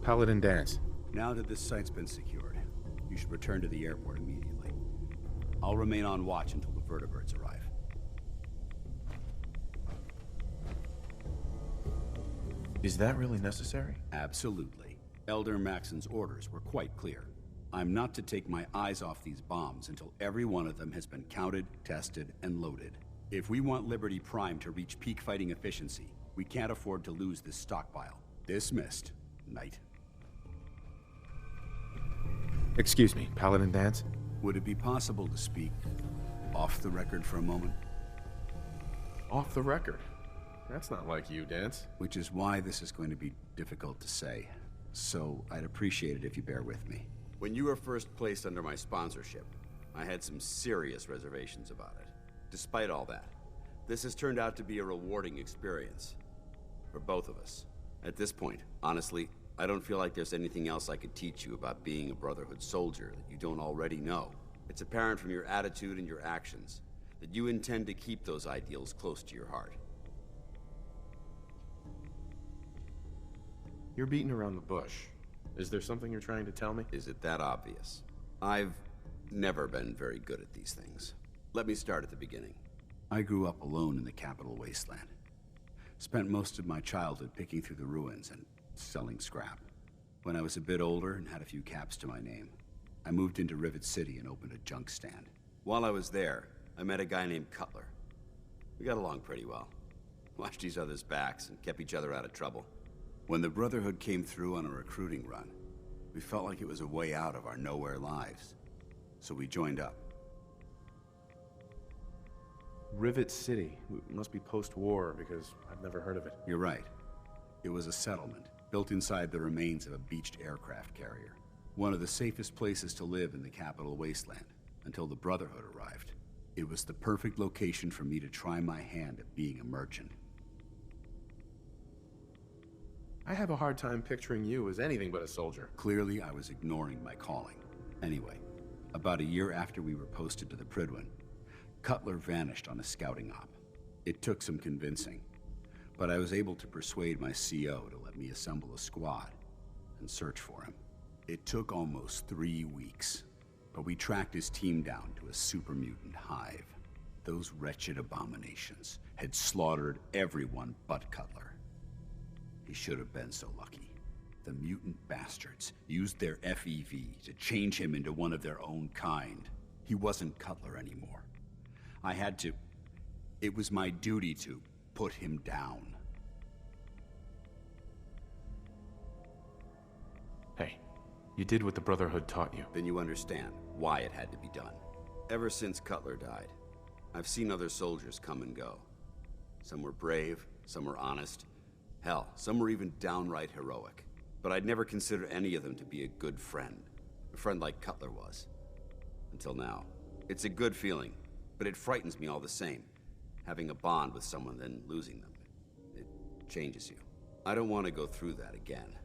Paladin Danse. Now that this site's been secured, you should return to the airport immediately. I'll remain on watch until the vertebrates arrive. Is that really necessary? Absolutely. Elder Maxon's orders were quite clear. I'm not to take my eyes off these bombs until every one of them has been counted, tested, and loaded. If we want Liberty Prime to reach peak fighting efficiency, we can't afford to lose this stockpile. Dismissed, Knight. Excuse me, Paladin Danse? Would it be possible to speak off the record for a moment? Off the record? That's not like you, Danse. Which is why this is going to be difficult to say. So I'd appreciate it if you bear with me. When you were first placed under my sponsorship, I had some serious reservations about it. Despite all that, this has turned out to be a rewarding experience. For both of us. At this point, honestly, I don't feel like there's anything else I could teach you about being a Brotherhood soldier that you don't already know. It's apparent from your attitude and your actions that you intend to keep those ideals close to your heart. You're beating around the bush. Is there something you're trying to tell me? Is it that obvious? I've never been very good at these things. Let me start at the beginning. I grew up alone in the capital wasteland. Spent most of my childhood picking through the ruins and selling scrap. When I was a bit older and had a few caps to my name, I moved into Rivet City and opened a junk stand. While I was there, I met a guy named Cutler. We got along pretty well. Watched each other's backs and kept each other out of trouble. When the Brotherhood came through on a recruiting run, we felt like it was a way out of our nowhere lives. So we joined up. Rivet City. Must be post-war, because I've never heard of it. You're right. It was a settlement, built inside the remains of a beached aircraft carrier. One of the safest places to live in the capital wasteland, until the Brotherhood arrived. It was the perfect location for me to try my hand at being a merchant. I have a hard time picturing you as anything but a soldier. Clearly, I was ignoring my calling. Anyway, about a year after we were posted to the Prydwen, Cutler vanished on a scouting op. It took some convincing, but I was able to persuade my CO to let me assemble a squad and search for him. It took almost 3 weeks, but we tracked his team down to a super mutant hive. Those wretched abominations had slaughtered everyone but Cutler. He should have been so lucky. The mutant bastards used their FEV to change him into one of their own kind. He wasn't Cutler anymore. I had to... It was my duty to put him down. Hey, you did what the Brotherhood taught you. Then you understand why it had to be done. Ever since Cutler died, I've seen other soldiers come and go. Some were brave, some were honest. Hell, some were even downright heroic. But I'd never consider any of them to be a good friend. A friend like Cutler was. Until now. It's a good feeling, but it frightens me all the same. Having a bond with someone, then losing them. It changes you. I don't want to go through that again.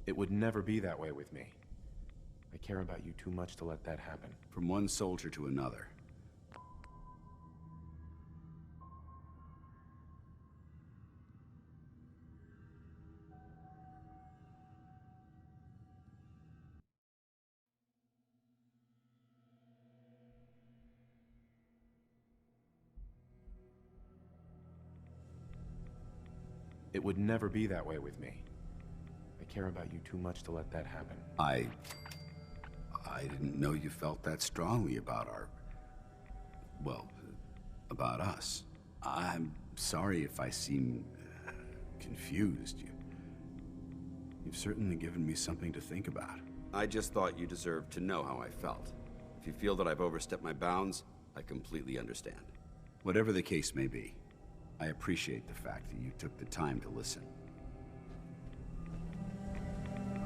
It would never be that way with me. I care about you too much to let that happen. From one soldier to another. It would never be that way with me. I care about you too much to let that happen. I didn't know you felt that strongly about about us. I'm sorry if I seem confused. You've certainly given me something to think about. I just thought you deserved to know how I felt. If you feel that I've overstepped my bounds, I completely understand. Whatever the case may be, I appreciate the fact that you took the time to listen.